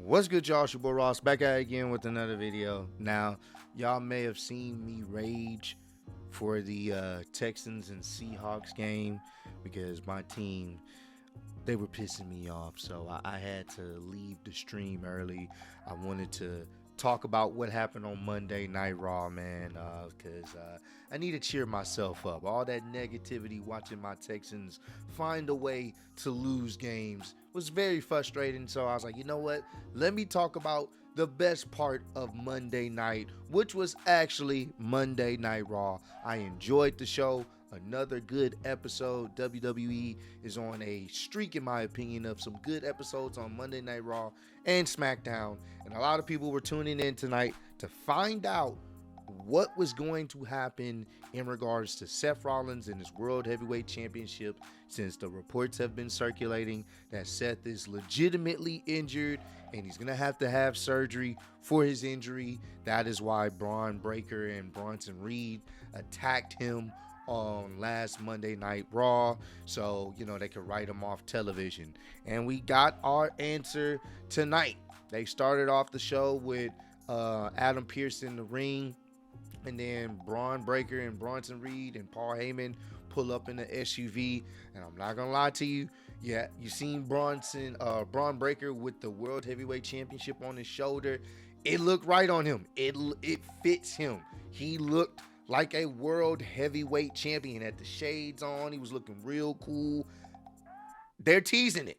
What's good, y'all? It's your boy Ross back at it again with another video. Now, y'all may have seen me rage for the Texans and Seahawks game because my team, they were pissing me off. So I had to leave the stream early. I wanted to talk about what happened on Monday Night Raw, man, because I need to cheer myself up. All that negativity watching my Texans find a way to lose games was very frustrating. So I was like, you know what? Let me talk about the best part of Monday night, which was actually Monday Night Raw. I enjoyed the show. Another good episode. WWE is on a streak, in my opinion, of some good episodes on Monday Night Raw and SmackDown. And a lot of people were tuning in tonight to find out what was going to happen in regards to Seth Rollins and his World Heavyweight Championship, since the reports have been circulating that Seth is legitimately injured and he's going to have surgery for his injury. That is why Braun Breaker and Bronson Reed attacked him on last Monday Night Raw, so they could write him off television. And we got our answer tonight. They started off the show with Adam Pearce in the ring, and then Braun Breaker and Bronson Reed and Paul Heyman pull up in the SUV. And I'm not gonna lie to you, yeah, you seen Braun Breaker with the World Heavyweight Championship on his shoulder. It looked right on him. It fits him. He looked like a world heavyweight champion. Had the shades on. He was looking real cool. They're teasing it.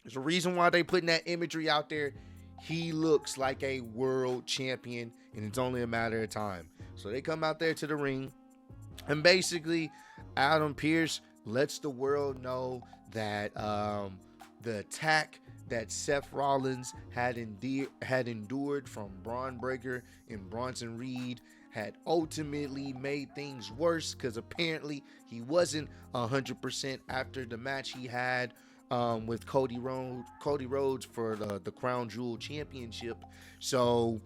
There's a reason why they putting that imagery out there. He looks like a world champion, and it's only a matter of time. So they come out there to the ring, and basically Adam Pearce lets the world know that the attack that Seth Rollins had endured from Braun Breaker and Bronson Reed had ultimately made things worse, because apparently he wasn't 100% after the match he had with Cody Rhodes for the Crown Jewel Championship. So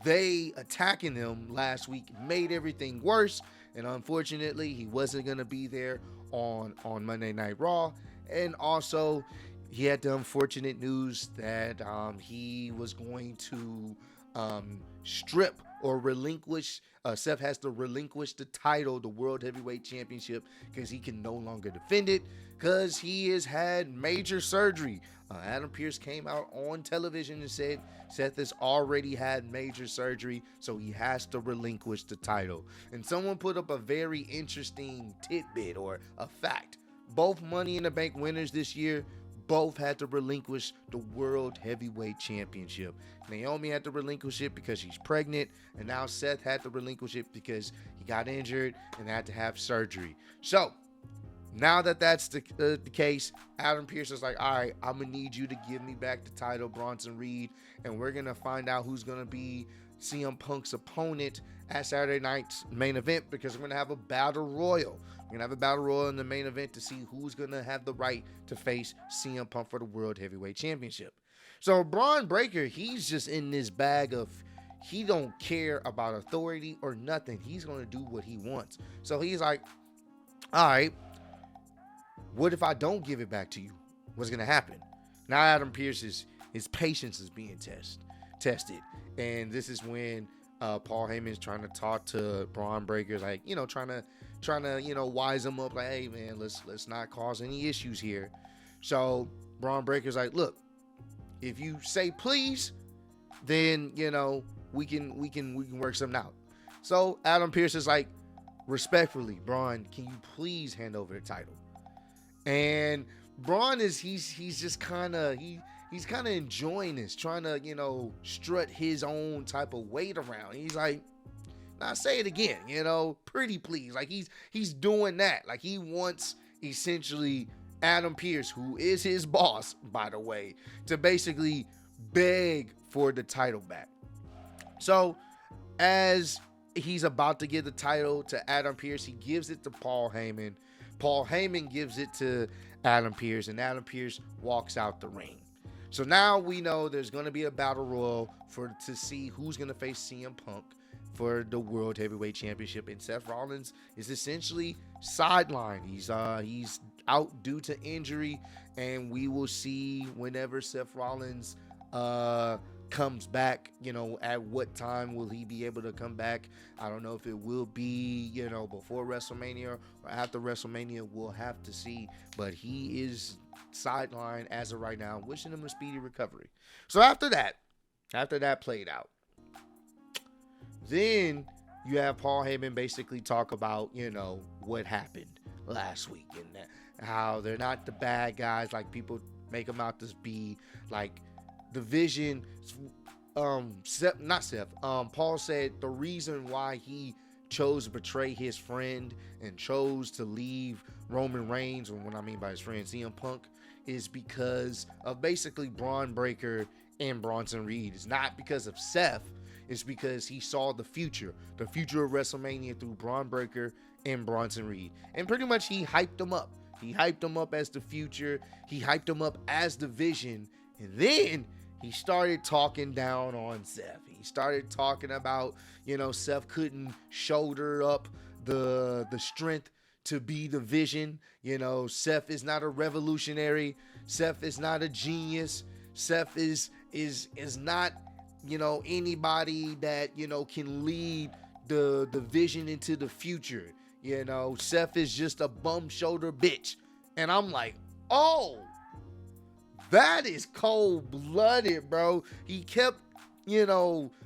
they attacking him last week made everything worse, and unfortunately he wasn't going to be there on Monday Night Raw. And also he had the unfortunate news that he was going to strip or relinquish. Seth has to relinquish the title, the World Heavyweight Championship, because he can no longer defend it because he has had major surgery. Adam Pearce came out on television and said Seth has already had major surgery, so he has to relinquish the title. And someone put up a very interesting tidbit or a fact. Both Money in the Bank winners this year both had to relinquish the World Heavyweight Championship. Naomi had to relinquish it because she's pregnant, and now Seth had to relinquish it because he got injured and had to have surgery. So now that that's the case, Adam Pearce is like, all right, I'm going to need you to give me back the title, Bronson Reed, and we're going to find out who's going to be CM Punk's opponent at Saturday night's main event, because we're going to have a battle royal. We're going to have a battle royal in the main event to see who's going to have the right to face CM Punk for the World Heavyweight Championship. So Braun Breaker, he's just in this bag of, he don't care about authority or nothing. He's going to do what he wants. So he's like, all right, what if I don't give it back to you? What's going to happen? Now Adam Pearce's his patience is being tested. And this is when Paul Heyman is trying to talk to Braun Breaker, like, trying to wise him up, like, hey man, let's not cause any issues here. So Braun Breaker's like, look, if you say please, then we can work something out. So Adam Pearce is like, respectfully, Braun, can you please hand over the title? And Braun is he's just kind of he's kind of enjoying this, trying to strut his own type of weight around. He's like, now say it again, pretty please. Like he's doing that. Like he wants essentially Adam Pearce, who is his boss, by the way, to basically beg for the title back. So as he's about to give the title to Adam Pearce, he gives it to Paul Heyman. Paul Heyman gives it to Adam Pearce, and Adam Pearce walks out the ring. So now we know there's going to be a battle royal to see who's going to face CM Punk for the World Heavyweight Championship. And Seth Rollins is essentially sidelined. He's out due to injury, and we will see whenever Seth Rollins comes back. At what time will he be able to come back? I don't know if it will be, before WrestleMania or after WrestleMania. We'll have to see. But he is sidelined as of right now, wishing him a speedy recovery. So after that played out, then you have Paul Heyman basically talk about, what happened last week and how they're not the bad guys like people make them out to be. Like the vision, Paul said the reason why he chose to betray his friend and chose to leave Roman Reigns, or what I mean by his friend CM Punk, is because of basically Braun Breaker and Bronson Reed. It's not because of Seth. It's because he saw the future of WrestleMania through Braun Breaker and Bronson Reed. And pretty much he hyped them up. He hyped them up as the future. He hyped them up as the vision. And then he started talking down on Seth. He started talking about, Seth couldn't shoulder up the strength to be the vision. Seth is not a revolutionary. Seth is not a genius. Seth is not, anybody that, can lead the vision into the future. Seth is just a bum shoulder bitch. And I'm like, oh, that is cold-blooded, bro. He kept,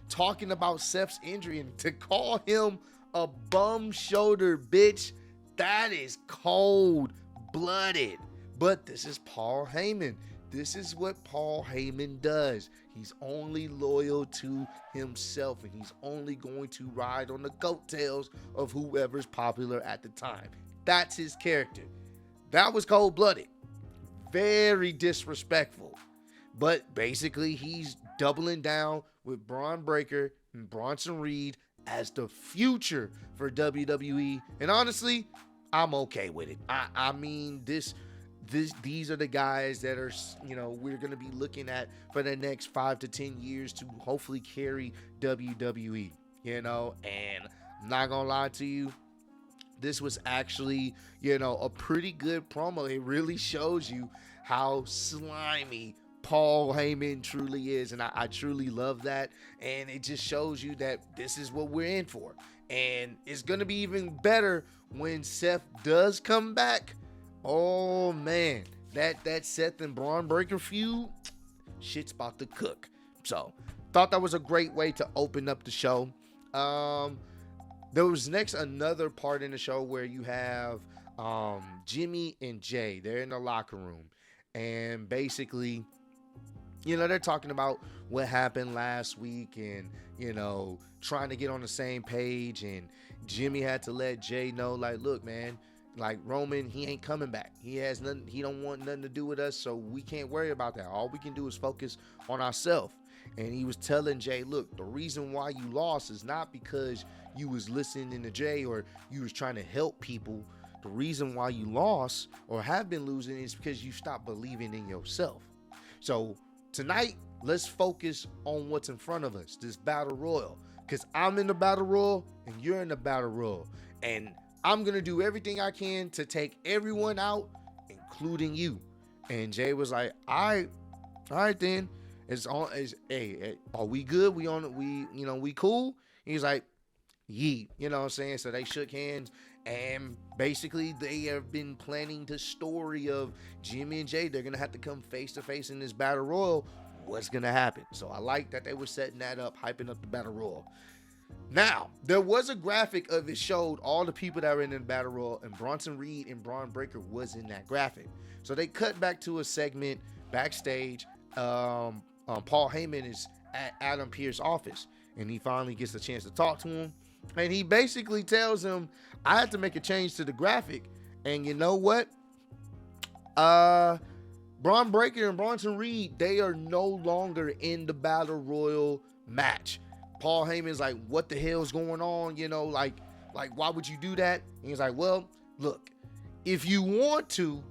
talking about Seth's injury, and to call him a bum shoulder bitch, that is cold-blooded. But this is Paul Heyman. This is what Paul Heyman does. He's only loyal to himself, and he's only going to ride on the coattails of whoever's popular at the time. That's his character. That was cold-blooded. Very disrespectful. But basically, he's doubling down with Braun Breaker and Bronson Reed as the future for WWE. And honestly, I'm okay with it. I mean, these are the guys that are, we're going to be looking at for the next 5 to 10 years to hopefully carry WWE, and I'm not going to lie to you. This was actually, a pretty good promo. It really shows you how slimy Paul Heyman truly is. And I truly love that. And it just shows you that this is what we're in for. And it's going to be even better when Seth does come back. Oh, man. That Seth and Braun Breaker feud, shit's about to cook. So, thought that was a great way to open up the show. There was next another part in the show where you have Jimmy and Jay. They're in the locker room. And basically, they're talking about what happened last week and, trying to get on the same page. And Jimmy had to let Jay know, like, look, man, like Roman, he ain't coming back. He has nothing. He don't want nothing to do with us, so we can't worry about that. All we can do is focus on ourselves. And he was telling Jay, look, the reason why you lost is not because you was listening to Jay or you was trying to help people. The reason why you lost or have been losing is because you stopped believing in yourself. So tonight, let's focus on what's in front of us, this battle royal. Because I'm in the battle royal and you're in the battle royal. And I'm going to do everything I can to take everyone out, including you. And Jay was like, all right then. Hey, are we good? We cool? He's like, yeet, you know what I'm saying? So they shook hands, and basically they have been planning the story of Jimmy and Jay. They're going to have to come face to face in this battle royal. What's going to happen? So I like that they were setting that up, hyping up the battle royal. Now, there was a graphic of it showed all the people that were in the battle royal, and Bronson Reed and Braun Breaker was in that graphic. So they cut back to a segment backstage. Paul Heyman is at Adam Pearce's office, and he finally gets a chance to talk to him. And he basically tells him, I had to make a change to the graphic. And you know what? Braun Breaker and Bronson Reed, they are no longer in the battle royal match. Paul Heyman's like, what the hell's going on? Like why would you do that? And he's like, well, look, if you want to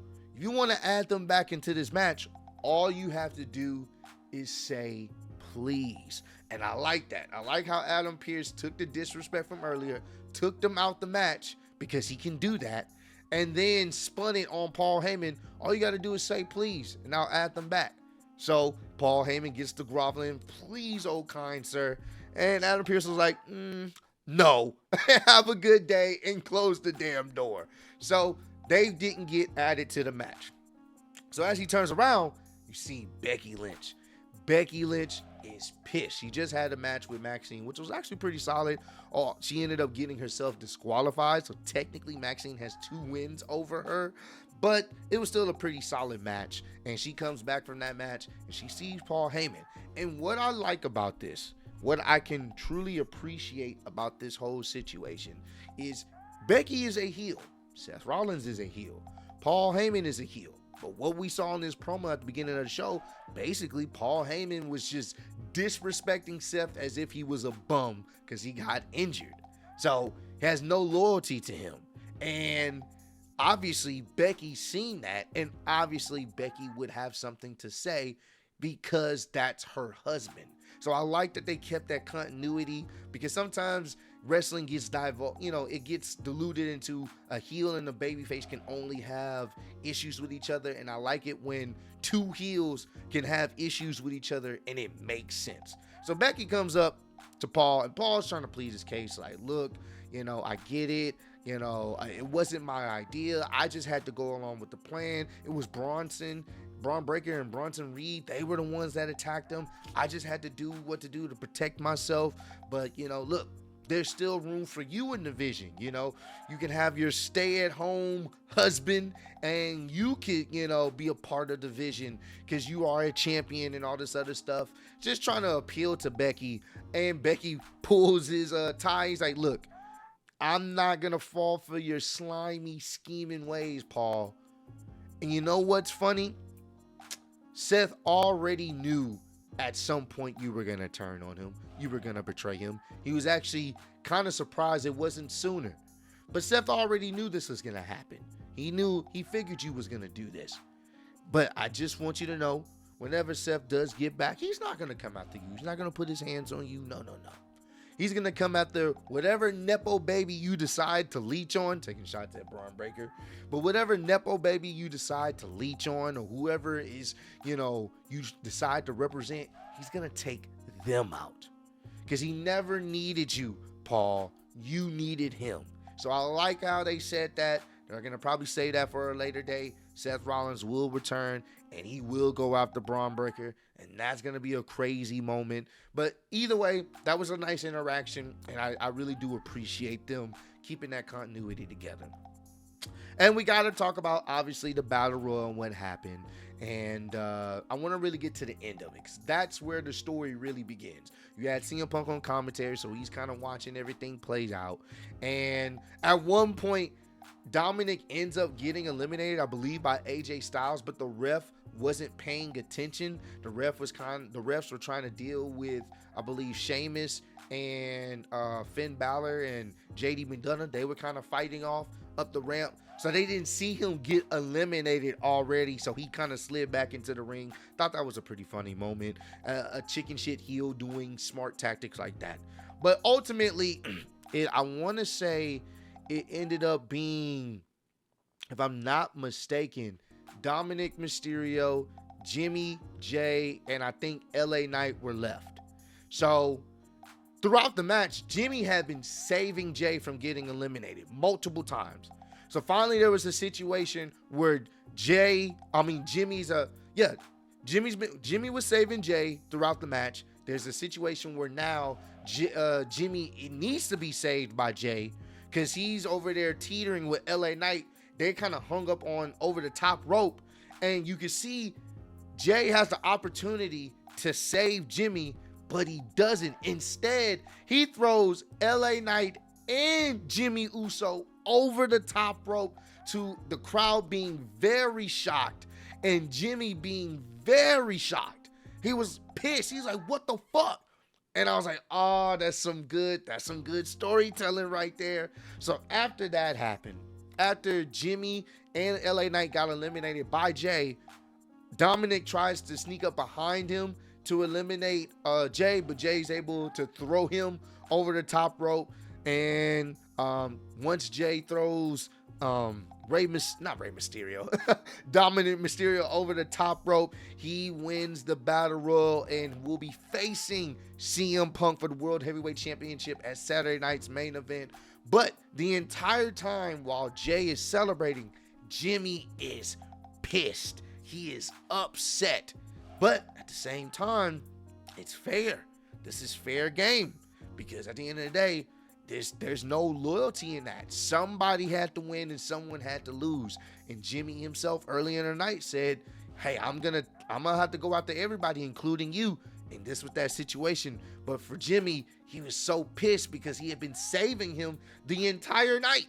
add them back into this match, all you have to do is say please. And I like that. I like how Adam Pearce took the disrespect from earlier, took them out the match because he can do that, and then spun it on Paul Heyman. All you got to do is say please, and I'll add them back. So Paul Heyman gets to groveling, please, oh kind sir. And Adam Pearce was like, no, have a good day, and close the damn door. So they didn't get added to the match. So as he turns around, you see Becky Lynch. Becky Lynch is pissed. She just had a match with Maxine, which was actually pretty solid. Oh, she ended up getting herself disqualified. So technically Maxine has 2 wins over her. But it was still a pretty solid match. And she comes back from that match and she sees Paul Heyman. And what I like about this, what I can truly appreciate about this whole situation, is Becky is a heel. Seth Rollins is a heel. Paul Heyman is a heel. But what we saw in this promo at the beginning of the show, basically Paul Heyman was just disrespecting Seth as if he was a bum because he got injured. So he has no loyalty to him. And obviously Becky's seen that, and obviously Becky would have something to say because that's her husband. So I like that they kept that continuity, because sometimes wrestling gets it gets diluted into a heel and a babyface can only have issues with each other. And I like it when 2 heels can have issues with each other and it makes sense. So Becky comes up to Paul, and Paul's trying to plead his case. Like, look, I get it. It wasn't my idea. I just had to go along with the plan. It was Braun Breaker and Bronson Reed. They were the ones that attacked him. I just had to do what to do to protect myself. But, look, there's still room for you in the vision. You can have your stay-at-home husband and you could, be a part of the vision because you are a champion and all this other stuff. Just trying to appeal to Becky. And Becky pulls his tie. He's like, look, I'm not going to fall for your slimy, scheming ways, Paul. And you know what's funny? Seth already knew at some point you were going to turn on him. You were going to betray him. He was actually kind of surprised it wasn't sooner. But Seth already knew this was going to happen. He figured you was going to do this. But I just want you to know, whenever Seth does get back, he's not going to come after you. He's not going to put his hands on you. No. He's going to come after whatever Nepo baby you decide to leech on, taking shots at Braun Breaker, but whatever Nepo baby you decide to leech on, or whoever is, you decide to represent, he's going to take them out. Because he never needed you, Paul. You needed him. So I like how they said that. They're going to probably say that for a later day. Seth Rollins will return, and he will go after Braun Breaker, and that's going to be a crazy moment. But either way, that was a nice interaction, and I really do appreciate them keeping that continuity together. And we got to talk about, obviously, the Battle Royal and what happened. And I want to really get to the end of it, because that's where the story really begins. You had CM Punk on commentary, so he's kind of watching everything plays out. And at one point, Dominic ends up getting eliminated, I believe, by AJ Styles, but the ref wasn't paying attention. The refs were trying to deal with, I believe, Sheamus and Finn Balor and JD McDonough. They were kind of fighting off up the ramp, so they didn't see him get eliminated already, so he kind of slid back into the ring. Thought that was a pretty funny moment. A chicken shit heel doing smart tactics like that. But ultimately, I want to say it ended up being, if I'm not mistaken, Dominic Mysterio, Jimmy, Jay, and I think LA Knight were left. So throughout the match, Jimmy had been saving Jay from getting eliminated multiple times. So finally there was a situation where Jimmy was saving Jay throughout the match. There's a situation where now Jimmy needs to be saved by Jay, because he's over there teetering with LA Knight. They kind of hung up on over the top rope, and you can see Jay has the opportunity to save Jimmy, but he doesn't. Instead, he throws LA Knight and Jimmy Uso over the top rope, to the crowd being very shocked and Jimmy being very shocked. He was pissed. He's like, what the fuck? And I was like, oh, that's some good storytelling right there. So after that happened, after Jimmy and LA Knight got eliminated by Jay, Dominic tries to sneak up behind him to eliminate Jay, but Jay's able to throw him over the top rope. And once Jay throws Not Rey Mysterio, Dominic Mysterio over the top rope. He wins the Battle Royal and will be facing CM Punk for the World Heavyweight Championship at Saturday night's main event. But the entire time while Jay is celebrating, Jimmy is pissed. He is upset. But at the same time, it's fair. This is fair game, because at the end of the day, there's no loyalty in that. Somebody had to win and someone had to lose. And Jimmy himself early in the night said, hey, I'm gonna have to go after everybody, including you. And this was that situation. But for Jimmy, he was so pissed because he had been saving him the entire night.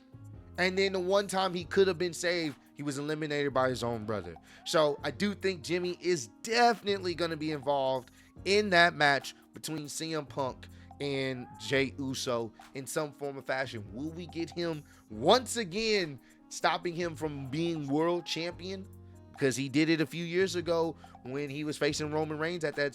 And then the one time he could have been saved, he was eliminated by his own brother. So I do think Jimmy is definitely going to be involved in that match between CM Punk and Jey Uso in some form or fashion. Will we get him once again, stopping him from being world champion? Because he did it a few years ago when he was facing Roman Reigns at that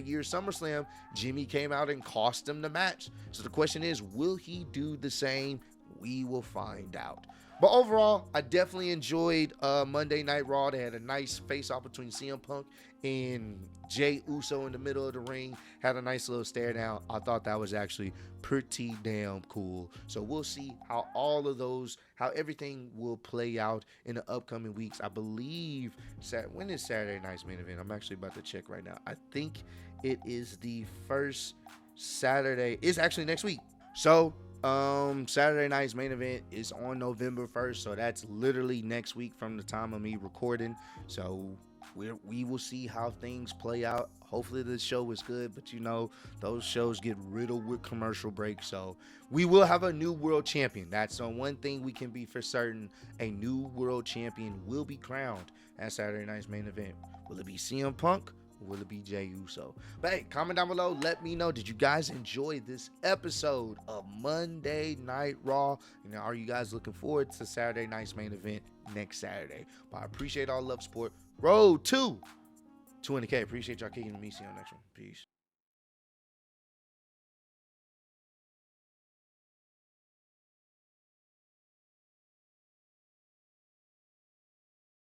year's SummerSlam. Jimmy came out and cost him the match. So the question is, will he do the same? We will find out. But overall, I definitely enjoyed Monday Night Raw. They had a nice face-off between CM Punk and Jey Uso in the middle of the ring. Had a nice little stare down. I thought that was actually pretty damn cool. So we'll see how how everything will play out in the upcoming weeks. I believe, when is Saturday night's main event? I'm actually about to check right now. I think it is the first Saturday. It's actually next week. So Saturday night's main event is on November 1st, so that's literally next week from the time of me recording. So we will see how things play out. Hopefully the show is good, but you know, those shows get riddled with commercial breaks. So we will have a new world champion. That's the one thing we can be for certain. A new world champion will be crowned at Saturday night's main event. Will it be CM Punk? Will it be Jey Uso? But hey, comment down below. Let me know. Did you guys enjoy this episode of Monday Night Raw? You know, are you guys looking forward to Saturday night's main event next Saturday? But I appreciate all love, support. Road to 200K. Appreciate y'all kicking with me. See you on the next one. Peace.